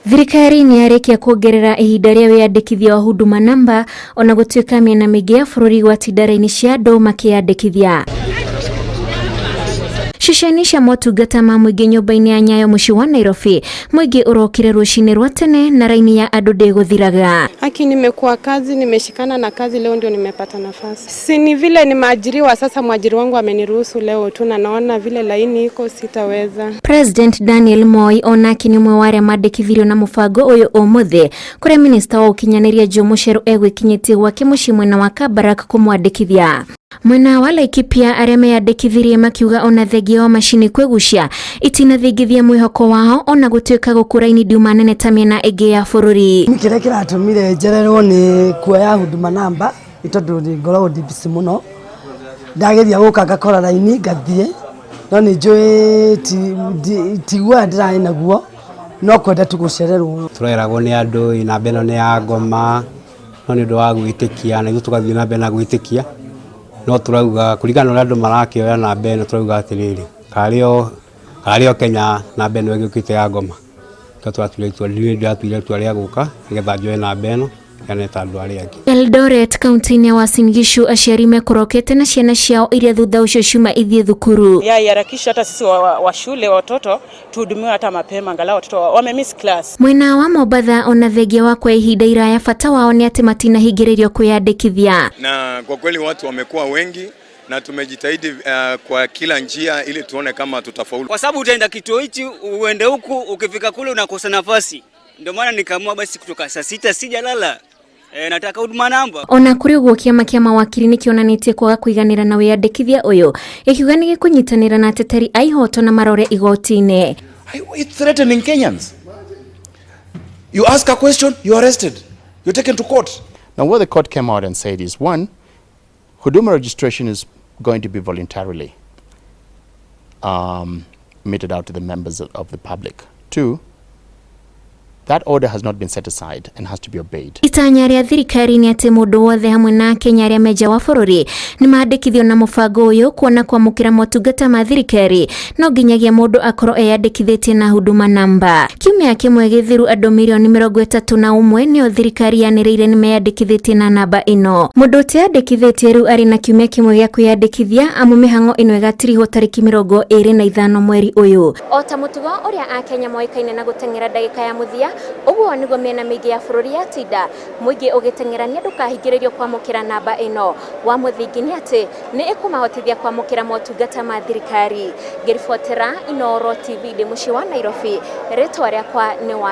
Thirikari ni yarĩkia kuongerera ihinda rĩa wĩyandĩkithia wa huduma namba ona gũtuĩka mĩena mĩingĩ ya bũrũri gwatindira raini cia andũ makĩyandĩkithia. Ceceni cia motungata ma Muingi nyũmba-inĩ ya Nyayo mũciĩ wa Nairobi, Muingi ũrokire rũcinĩ rwa tene na raini ya andũ ndĩgũthiraga. Haki, nimekuwa kazi, nimeshikana na kazi, leo ndio nimepata nafasi. Si ni vile nimeajiriwa, sasa mwajiri wangu ameniruhusu leo tu na naona vile laini iko sitaweza. President Daniel Moi onake ni umwe wa arĩa mandĩkithirio na mũbango ũyũ ũmũthĩ, kũrĩa minista wa ũkinyanĩria Joe Mucheru egwĩkinyĩtie gwake mũciĩ mwena wa Kabarak kũmwandĩkithia. Mwena wa Laikipia arĩa meyandĩkithirie makiuga ona thengia wa macini kwĩgucia itinathingithia mwĩhoko wao ona gũtuĩka gũkũra-ini ndiuma nene ta mĩena ĩngĩ ya bũrũri. Kĩrĩa kĩratũmire njererwo nĩ kuoya huduma namba itondũ ngoragwo ndibisi mũno, ndageria gũka ngakora raini ngathiĩ, no nĩ njũĩ tiguoya ndĩrarĩ naguo, no kwenda tu gũcererwo. Tũreragwo nĩ andũ namba ĩno nĩ ya ngoma, no nĩ ũndũ wa gwĩtĩkia na ithuĩ tũgathiĩ na mbere na gwĩtĩkia. No turauga kuringana na andũ marakĩoya namba ĩno, turauga atĩrĩrĩ, karĩo Kenya namba ĩno ĩgĩũkĩte ya ngoma, twatuire itua rĩa gũka nĩgetha njoe namba ĩno yaneta andũ arĩa angĩ. Eldoret kaunti-inĩ ya Uasin Gishu aciari mekorokete na ciana ciao iria thutha ucio ciuma ithiĩ thukuru. Harakisha hata sisi wa shule watoto tuhudumiwe hata mapema, angalau watoto wamemiss class. Mwena wa Mombasa ona thengia wa kwa ihinda iraya bata wao ni atĩ matinahingĩrĩrio kwĩyandĩkithia. Na kwa kweli watu wamekuwa wengi na tumejitahidi kwa kila njia ili tuone kama tutafaulu. Kwa sababu utaenda kituo hichi uende huku, ukifika kule unakosa nafasi. Ndio maana nikaamua basi kutoka saa 6 sijalala. Nataka huduma namba. Ona kuri uguo Kiama kia mawakiri nikionanitie kwaga kuiganira na wĩyandĩkithia ũyũ, ikiuga nĩ gĩkũnyitanĩra na ateteri a ihoto na marore igoti-inĩ. It's threatening Kenyans. You ask a question, you're arrested. You're taken to court. Now what the court came out and said is, one, huduma registration is going to be voluntarily meted out to the members of the public. Two, that order has not been set aside and has to be obeyed. Itanya rĩa thirikari nĩ atĩ mũndũ wothe hamwe na Akenya arĩa menja wa bũrũri nĩ mandĩkithio na mũbango ũyũ kuona kwamũkĩra motungata ma thirikari, no nginyagia mũndũ akorwo eyandĩkithĩtie na huduma namba. Kiumia kĩmwe gĩthiru andũ milioni 31 nĩo thirikari yanĩrĩire nĩ meyandĩkithĩtie na namba ĩno. Mũndũ ũteyandĩkithĩtie rĩu arĩ na kiumia kĩmwe gĩa kwĩyandĩkithia amu mĩhang'o ĩno ĩgatirihwo tarĩki 25 mweri ũyũ. O ta mũtugo ũrĩa Akenya moĩkaine na gũteng'era ndagika ya muthia, ũguo nĩguo mĩena mĩingĩ ya bũrũri yatinda Muingi ũgĩteng'erania ndũkahingĩrĩrio kwamũkĩra namba ĩno. Wa mũthingi nĩ atĩ nĩ ĩkũmahotithia kwamũkĩra motungata ma thirikari. Ngĩribotera Inooro TV ndĩ mũciĩ wa Nairobi, rĩtwa rĩakwa nĩ wa